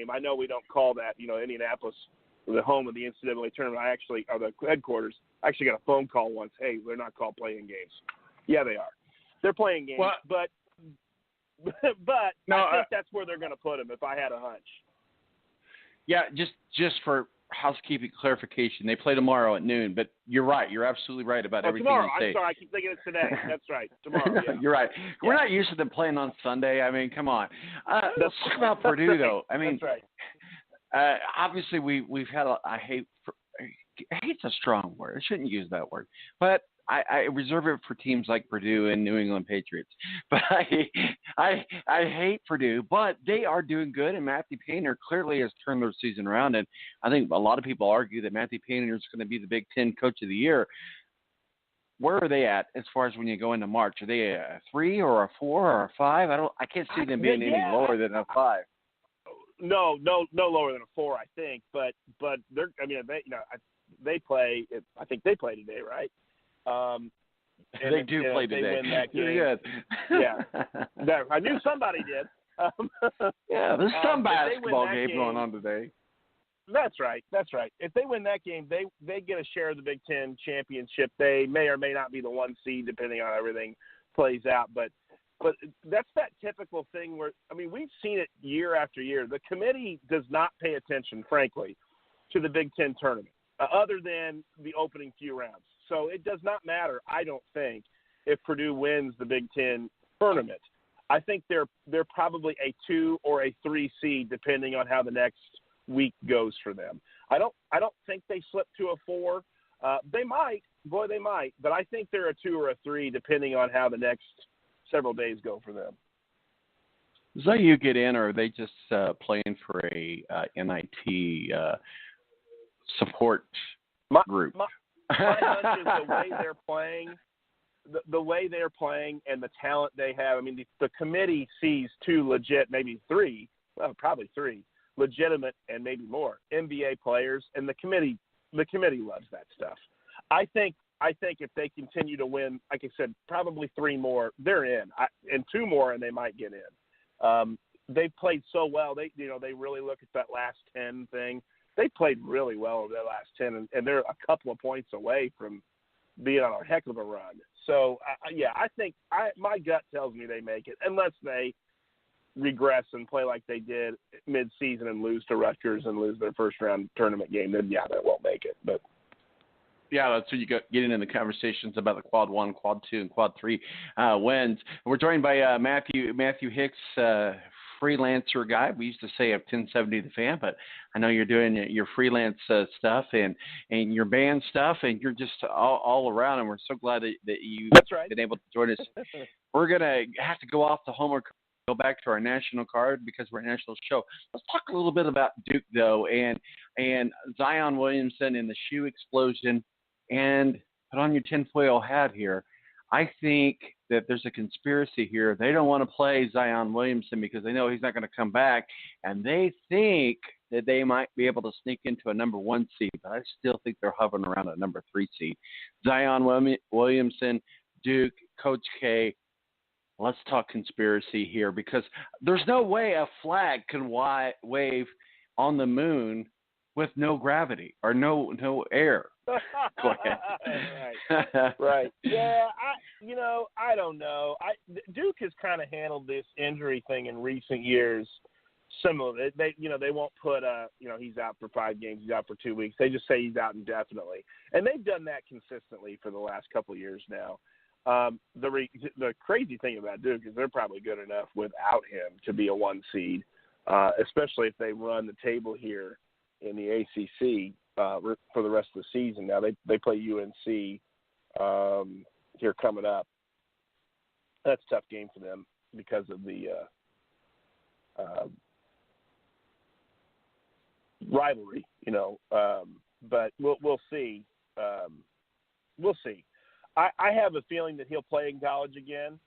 I know we don't call that, Indianapolis the home of the NCAA tournament. Or the headquarters. I actually got a phone call once. Hey, they're not called playing games. Yeah, they are. They're playing games, but no, I think that's where they're going to put them if I had a hunch. Yeah, just for housekeeping clarification, they play tomorrow at noon, but you're right. You're absolutely right about everything tomorrow. you say. I'm sorry. I keep thinking it's today. That's right. Tomorrow, yeah. You're right. Yeah. We're not used to them playing on Sunday. I mean, come on. Let's talk about Purdue, though. I mean, that's right. Obviously, we've had hate's a strong word. I shouldn't use that word. But I reserve it for teams like Purdue and New England Patriots. But I hate Purdue, but they are doing good, and Matthew Painter clearly has turned their season around. And I think a lot of people argue that Matthew Painter is going to be the Big Ten Coach of the Year. Where are they at as far as when you go into March? Are they a 3 or a 4 or a 5? I can't see them being any lower than a 5. No lower than a 4, I think. But they're. I mean, they play. I think they play today, right? They do play today. They win that game. You're good. Yeah, I knew somebody did. Yeah, there's some basketball game going on today. That's right. If they win that game, they get a share of the Big Ten championship. They may or may not be the 1 seed, depending on how everything plays out. But that's that typical thing where, I mean, we've seen it year after year. The committee does not pay attention, frankly, to the Big Ten tournament, other than the opening few rounds. So it does not matter, I don't think, if Purdue wins the Big Ten tournament. I think they're probably a 2 or a 3 seed, depending on how the next week goes for them. I don't think they slip to a 4. They might, but I think they're a 2 or a 3, depending on how the next several days go for them. Is that you get in, or are they just playing for a NIT support group? My hunch is the way they're playing and the talent they have. I mean, the committee sees 2 legit, maybe 3, well, probably 3 legitimate and maybe more NBA players, and the committee loves that stuff. I think if they continue to win, like I said, probably 3 more, they're in, and 2 more, and they might get in. They played so well. They really look at that last 10 thing. They played really well over that last 10, and they're a couple of points away from being on a heck of a run. So, I think my gut tells me they make it, unless they regress and play like they did mid-season and lose to Rutgers and lose their first-round tournament game. Then, they won't make it. But yeah, that's where you get into the conversations about the Quad 1, Quad 2, and Quad 3 wins. We're joined by Matthew Hicks, freelancer guy. We used to say of 1070 The Fan, but I know you're doing your freelance stuff and your band stuff, and you're just all around, and we're so glad that you've been able to join us. We're going to have to go off the homework, go back to our national card because we're a national show. Let's talk a little bit about Duke, though, and Zion Williamson and the shoe explosion, and put on your tinfoil hat here. I think that there's a conspiracy here. They don't want to play Zion Williamson because they know he's not going to come back, and they think that they might be able to sneak into a number 1 seed, but I still think they're hovering around a number 3 seed. Zion Williamson, Duke, Coach K. Let's talk conspiracy here, because there's no way a flag can wave on the moon with no gravity or no air. Go ahead. Right. Yeah, I don't know. Duke has kind of handled this injury thing in recent years similar. They won't put he's out for 5 games, he's out for 2 weeks. They just say he's out indefinitely, and they've done that consistently for the last couple of years now. The crazy thing about Duke is they're probably good enough without him to be a 1 seed, especially if they run the table here in the ACC for the rest of the season. Now they play UNC here coming up. That's a tough game for them because of the rivalry, but we'll see. We'll see. I have a feeling that he'll play in college again.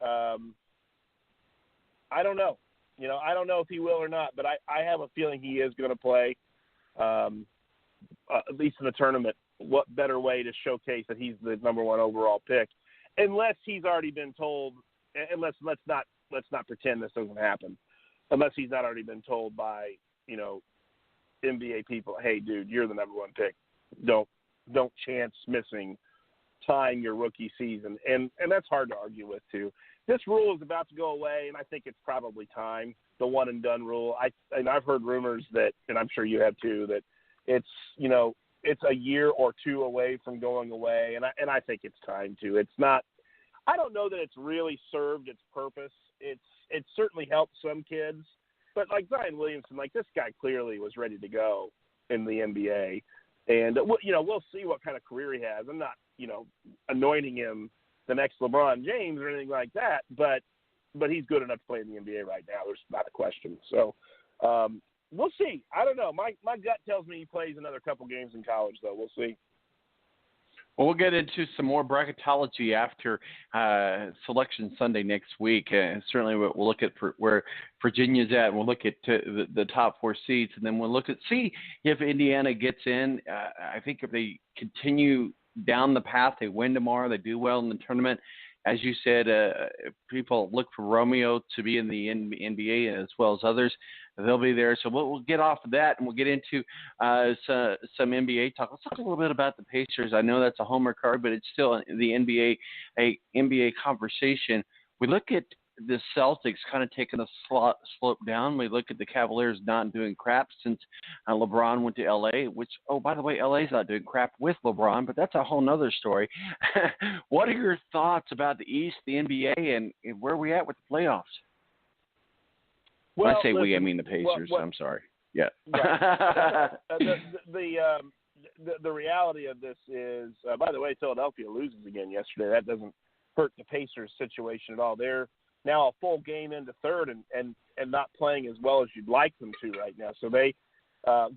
I don't know. I don't know if he will or not, but I have a feeling he is going to play, at least in the tournament. What better way to showcase that he's the number 1 overall pick, unless he's already been told. And let's not pretend this doesn't happen, unless he's not already been told by NBA people, hey, dude, you're the number one pick. Don't chance missing tying your rookie season. And that's hard to argue with, too. This rule is about to go away, and I think it's probably time, the one-and-done rule. I've heard rumors that, and I'm sure you have too, that it's a year or two away from going away, and I think it's time to. It's not – I don't know that it's really served its purpose. It certainly helped some kids, but like Zion Williamson, like this guy clearly was ready to go in the NBA. And, we'll see what kind of career he has. I'm not, anointing him the next LeBron James or anything like that, but he's good enough to play in the NBA right now. There's not a question. So we'll see. I don't know. My gut tells me he plays another couple games in college, though. We'll see. Well, we'll get into some more bracketology after Selection Sunday next week. Certainly we'll look at where Virginia's at, and we'll look at the top four seeds, and then we'll look at see if Indiana gets in. I think if they continue down the path, they win tomorrow, they do well in the tournament. As you said, people look for Romeo to be in the NBA as well as others. They'll be there. So we'll get off of that, and we'll get into some NBA talk. Let's talk a little bit about the Pacers. I know that's a homer card, but it's still the NBA conversation. We look at the Celtics kind of taking a slope down. We look at the Cavaliers not doing crap since LeBron went to L.A., which, oh, by the way, L.A.'s not doing crap with LeBron, but that's a whole nother story. What are your thoughts about the East, the NBA, and where are we at with the playoffs? Well, when I say we, I mean the Pacers. I'm sorry. Yeah. Right. The reality of this is, by the way, Philadelphia loses again yesterday. That doesn't hurt the Pacers situation at all. They're now a full game into third and not playing as well as you'd like them to right now. So they,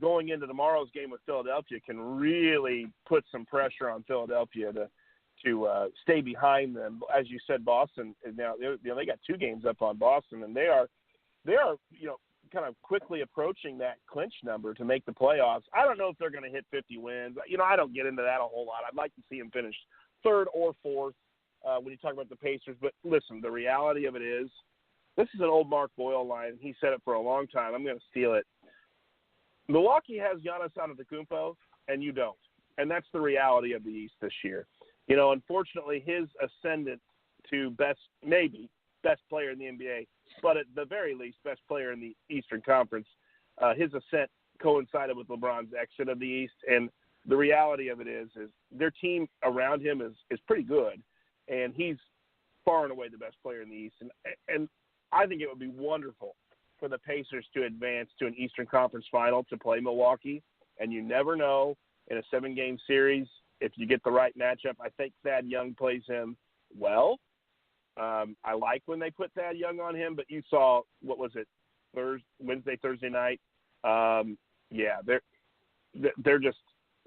going into tomorrow's game with Philadelphia, can really put some pressure on Philadelphia to stay behind them. As you said, Boston now they got 2 games up on Boston, and they are kind of quickly approaching that clinch number to make the playoffs. I don't know if they're going to hit 50 wins. I don't get into that a whole lot. I'd like to see them finish third or fourth when you talk about the Pacers. But listen, the reality of it is, this is an old Mark Boyle line. He said it for a long time. I'm going to steal it. Milwaukee has Giannis Antetokounmpo, and you don't. And that's the reality of the East this year. Unfortunately, his ascendant to best player in the NBA, but at the very least, best player in the Eastern Conference, his ascent coincided with LeBron's exit of the East. And the reality of it is their team around him is pretty good, and he's far and away the best player in the East. And I think it would be wonderful for the Pacers to advance to an Eastern Conference final to play Milwaukee. And you never know in a 7-game series if you get the right matchup. I think Thad Young plays him well. I like when they put Thad Young on him, but you saw, what was it, Thursday night?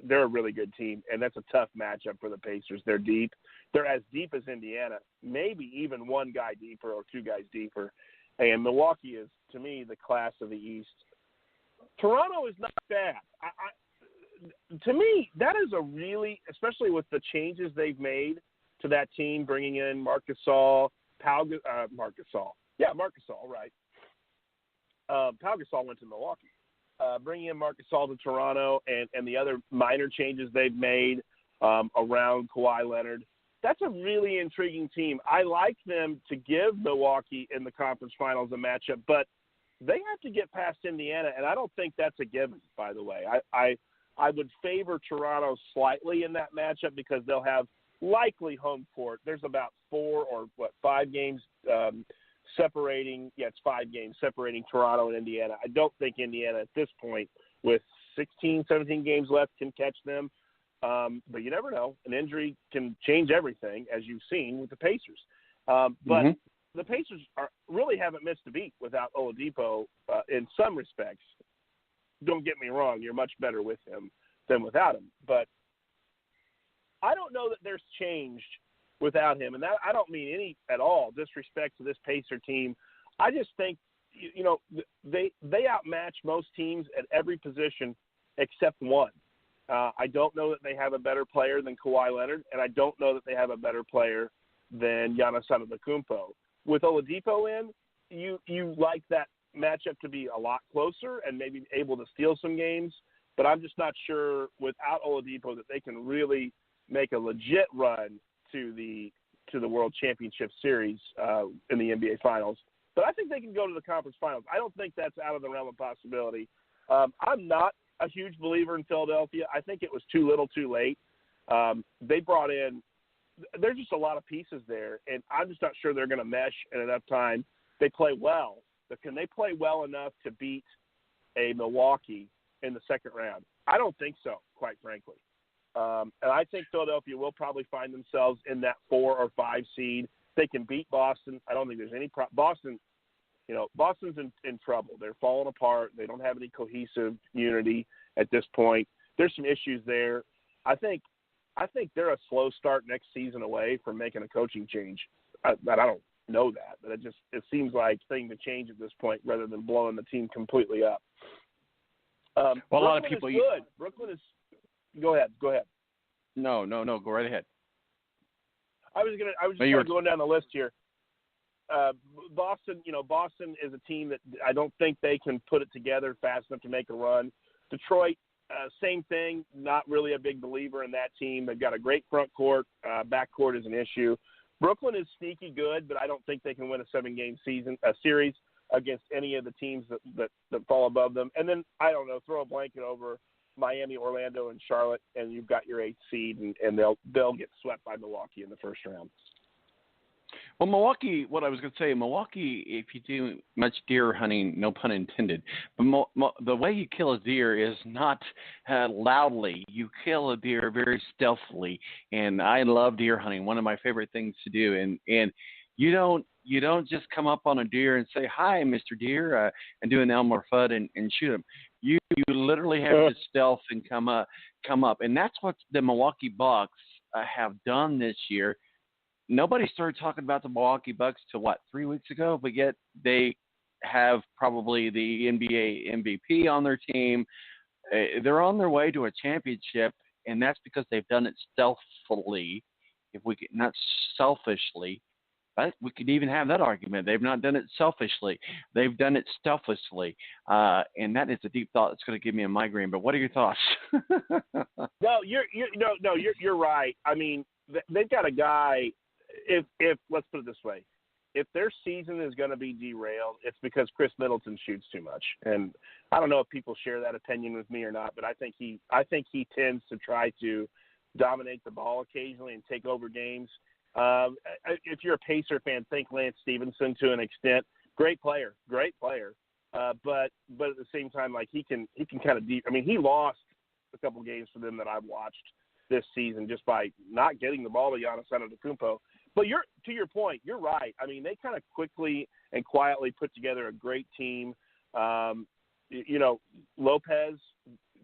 They're a really good team, and that's a tough matchup for the Pacers. They're deep. They're as deep as Indiana, maybe even one guy deeper or 2 guys deeper. And Milwaukee is, to me, the class of the East. Toronto is not bad. To me, that is a really, especially with the changes they've made to that team, bringing in Marc Gasol, Pau Gasol, right? Pau Gasol went to Milwaukee. Bringing in Marc Gasol to Toronto and the other minor changes they've made around Kawhi Leonard, that's a really intriguing team. I like them to give Milwaukee in the conference finals a matchup, but they have to get past Indiana, and I don't think that's a given, by the way. I would favor Toronto slightly in that matchup because they'll have likely home court. There's about 5 games separating. Yeah, it's 5 games separating Toronto and Indiana. I don't think Indiana at this point, with 16, 17 games left, can catch them. But you never know. An injury can change everything, as you've seen with the Pacers. But the Pacers really haven't missed a beat without Oladipo in some respects. Don't get me wrong. You're much better with him than without him. But I don't know that there's changed without him. And that I don't mean any at all disrespect to this Pacer team. I just think, they outmatch most teams at every position except one. I don't know that they have a better player than Kawhi Leonard, and I don't know that they have a better player than Giannis Antetokounmpo. With Oladipo in, you like that match up to be a lot closer and maybe able to steal some games. But I'm just not sure without Oladipo that they can really make a legit run to the World Championship Series in the NBA Finals. But I think they can go to the conference finals. I don't think that's out of the realm of possibility. I'm not a huge believer in Philadelphia. I think it was too little too late. They brought in – there's just a lot of pieces there, and I'm just not sure they're going to mesh in enough time. They play well, but can they play well enough to beat a Milwaukee in the second round? I don't think so, quite frankly. And I think Philadelphia will probably find themselves in that 4 or 5 seed. They can beat Boston. I don't think there's any Boston's in trouble. They're falling apart. They don't have any cohesive unity at this point. There's some issues there. I think they're a slow start next season away from making a coaching change. I don't know that, but it seems like thing to change at this point rather than blowing the team completely up. Well, a lot of people. Good. Brooklyn is. Go ahead. No. Go right ahead. I was just going down the list here. Boston is a team that I don't think they can put it together fast enough to make a run. Detroit, same thing. Not really a big believer in that team. They've got a great front court. Back court is an issue. Brooklyn is sneaky good, but I don't think they can win a 7-game series against any of the teams that fall above them. And then, I don't know, throw a blanket over Miami, Orlando, and Charlotte, and you've got your 8th seed, and they'll get swept by Milwaukee in the first round. Well, Milwaukee, what I was going to say, Milwaukee, if you do much deer hunting, no pun intended, but the way you kill a deer is not loudly. You kill a deer very stealthily, and I love deer hunting, one of my favorite things to do. And you don't just come up on a deer and say, "Hi, Mr. Deer," and do an Elmer Fudd and shoot him. You literally have to stealth and come up, and that's what the Milwaukee Bucks have done this year. Nobody started talking about the Milwaukee Bucks till 3 weeks ago, but yet they have probably the NBA MVP on their team. They're on their way to a championship, and that's because they've done it stealthily. Not selfishly. But we could even have that argument. They've not done it selfishly. They've done it selflessly. And that is a deep thought that's going to give me a migraine. But what are your thoughts? No, you're right. I mean, they've got a guy. If let's put it this way, if their season is going to be derailed, it's because Chris Middleton shoots too much. And I don't know if people share that opinion with me or not, but I think he tends to try to dominate the ball occasionally and take over games. If you're a Pacer fan, think Lance Stevenson to an extent. Great player. But at the same time, like he can kind of he lost a couple games for them that I've watched this season just by not getting the ball to Giannis Antetokounmpo. But to your point, you're right. I mean, they kind of quickly and quietly put together a great team. Lopez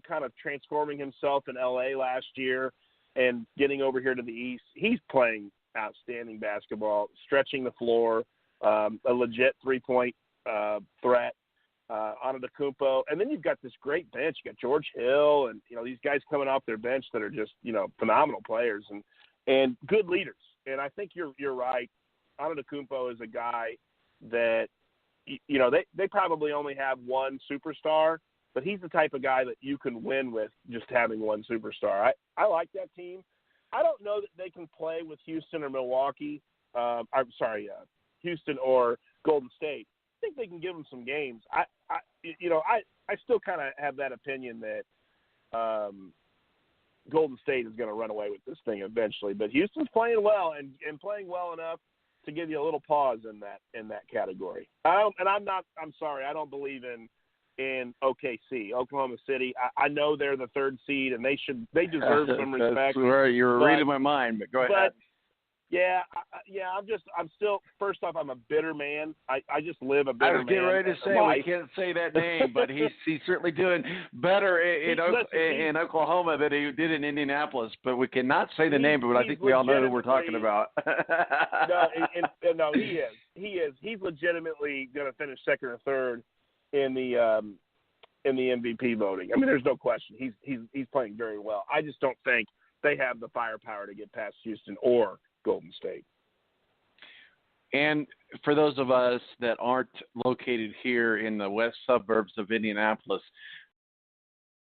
kind of transforming himself in LA last year and getting over here to the East. He's playing outstanding basketball, stretching the floor, a legit three-point threat. Antetokounmpo, and then you've got this great bench. You got George Hill, and these guys coming off their bench that are just phenomenal players and good leaders. And I think you're right. Antetokounmpo is a guy that they probably only have one superstar, but he's the type of guy that you can win with just having one superstar. I like that team. I don't know that they can play with Houston or Milwaukee. Houston or Golden State. I think they can give them some games. I still kind of have that opinion that Golden State is going to run away with this thing eventually. But Houston's playing well and playing well enough to give you a little pause in that category. I'm sorry, I don't believe in OKC, Oklahoma City. I know they're the 3rd seed, and they deserve some respect. That's where you're reading my mind, but go ahead. Yeah. I'm still. First off, I'm a bitter man. I just live a bitter man. I was getting ready to say we can't say that name, but he's certainly doing better in Oklahoma than he did in Indianapolis. But we cannot say the name, but I think we all know who we're talking about. No, he is. He is. He's legitimately going to finish 2nd or 3rd in the MVP voting. I mean, there's no question. He's playing very well. I just don't think they have the firepower to get past Houston or Golden State. And for those of us that aren't located here in the west suburbs of Indianapolis,